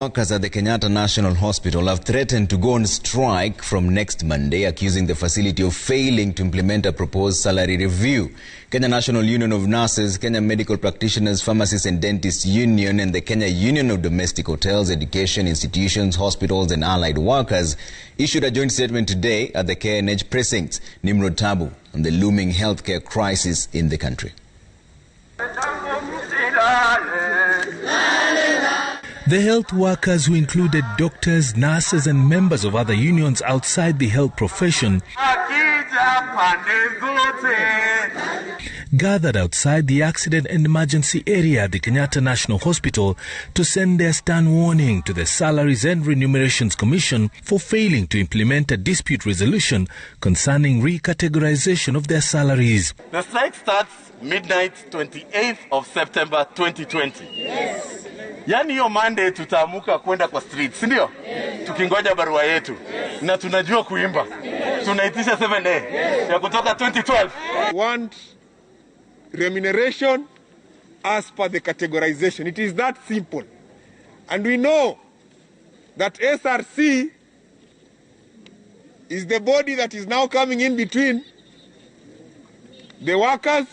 Workers at the Kenyatta National Hospital have threatened to go on strike from next Monday, accusing the facility of failing to implement a proposed salary review. Kenya National Union of Nurses, Kenya Medical Practitioners, Pharmacists and Dentists Union, and the Kenya Union of Domestic Hotels, Education Institutions, Hospitals and Allied Workers issued a joint statement today at the KNH precincts. Nimrod Taabu on the looming healthcare crisis in the country. The health workers, who included doctors, nurses and members of other unions outside the health profession, gathered outside the accident and emergency area at the Kenyatta National Hospital to send their stern warning to the Salaries and Remunerations Commission for failing to implement a dispute resolution concerning recategorization of their salaries. The strike starts midnight 28th of September 2020. Yes. Yani hiyo Monday tutaamuka kwenda kwa streets, ndio? Tukingoja barua yetu. Na tunajua kuimba. Tunaitisha 7A ya kutoka 2012. Want remuneration as per the categorization. It is that simple. And we know that SRC is the body that is now coming in between the workers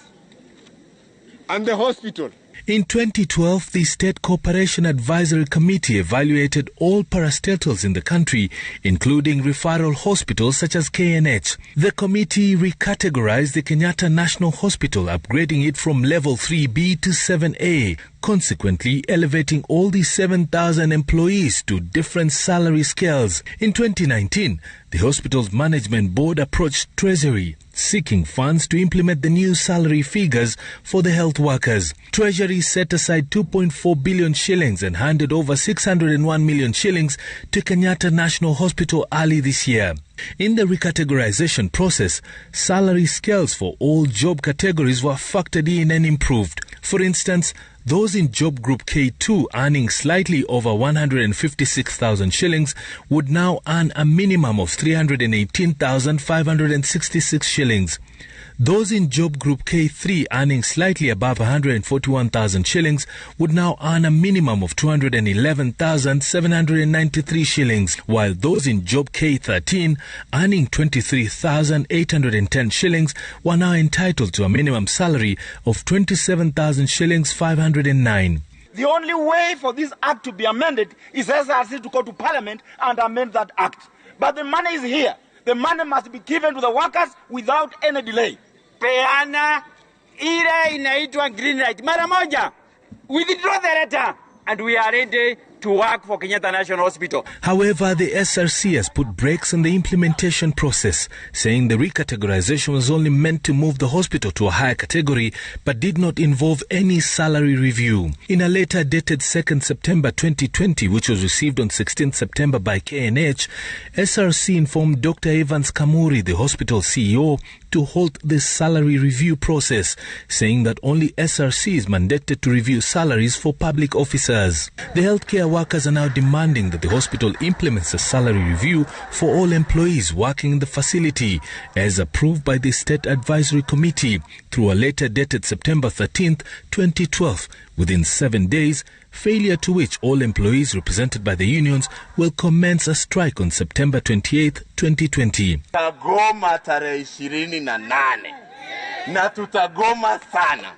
and the hospital. In 2012, the State Cooperation Advisory Committee evaluated all parastatals in the country, including referral hospitals such as KNH. The committee recategorized the Kenyatta National Hospital, upgrading it from level 3B to 7A, consequently elevating all the 7,000 employees to different salary scales. In 2019, the hospital's management board approached Treasury, seeking funds to implement the new salary figures for the health workers. Treasury set aside 2.4 billion shillings and handed over 601 million shillings to Kenyatta National Hospital early this year. In the recategorization process, salary scales for all job categories were factored in and improved. For instance, those in job group K2 earning slightly over 156,000 shillings would now earn a minimum of 318,566 shillings. Those in job group K3 earning slightly above 141,000 shillings would now earn a minimum of 211,793 shillings, while those in job K13 earning 23,810 shillings were now entitled to a minimum salary of 27,000 shillings 509. The only way for this act to be amended is SRC to go to Parliament and amend that act. But the money is here. The money must be given to the workers without any delay. Peana ile inaitwa green light. Mara moja, withdraw the letter and we are ready to work for Kenyatta National Hospital. However, the SRC has put brakes on the implementation process, saying the recategorization was only meant to move the hospital to a higher category, but did not involve any salary review. In a letter dated 2nd September 2020, which was received on 16th September by KNH, SRC informed Dr. Evans Kamuri, the hospital CEO, to halt this salary review process, saying that only SRC is mandated to review salaries for public officers. The healthcare workers are now demanding that the hospital implements a salary review for all employees working in the facility, as approved by the State Advisory Committee through a letter dated September 13th, 2012, within 7 days, failure to which all employees represented by the unions will commence a strike on September 28th, 2020. Tutagoma tarehe 28 na tutagoma sana.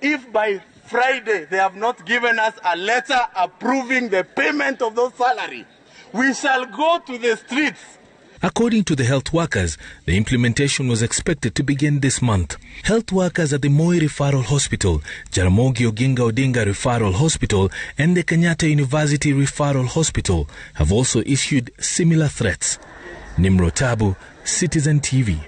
If by Friday they have not given us a letter approving the payment of those salaries, we shall go to the streets. According to the health workers, the implementation was expected to begin this month. Health workers at the Moi Referral Hospital, Jaramogi Oginga Odinga Referral Hospital, and the Kenyatta University Referral Hospital have also issued similar threats. Nimrod Taabu, Citizen TV.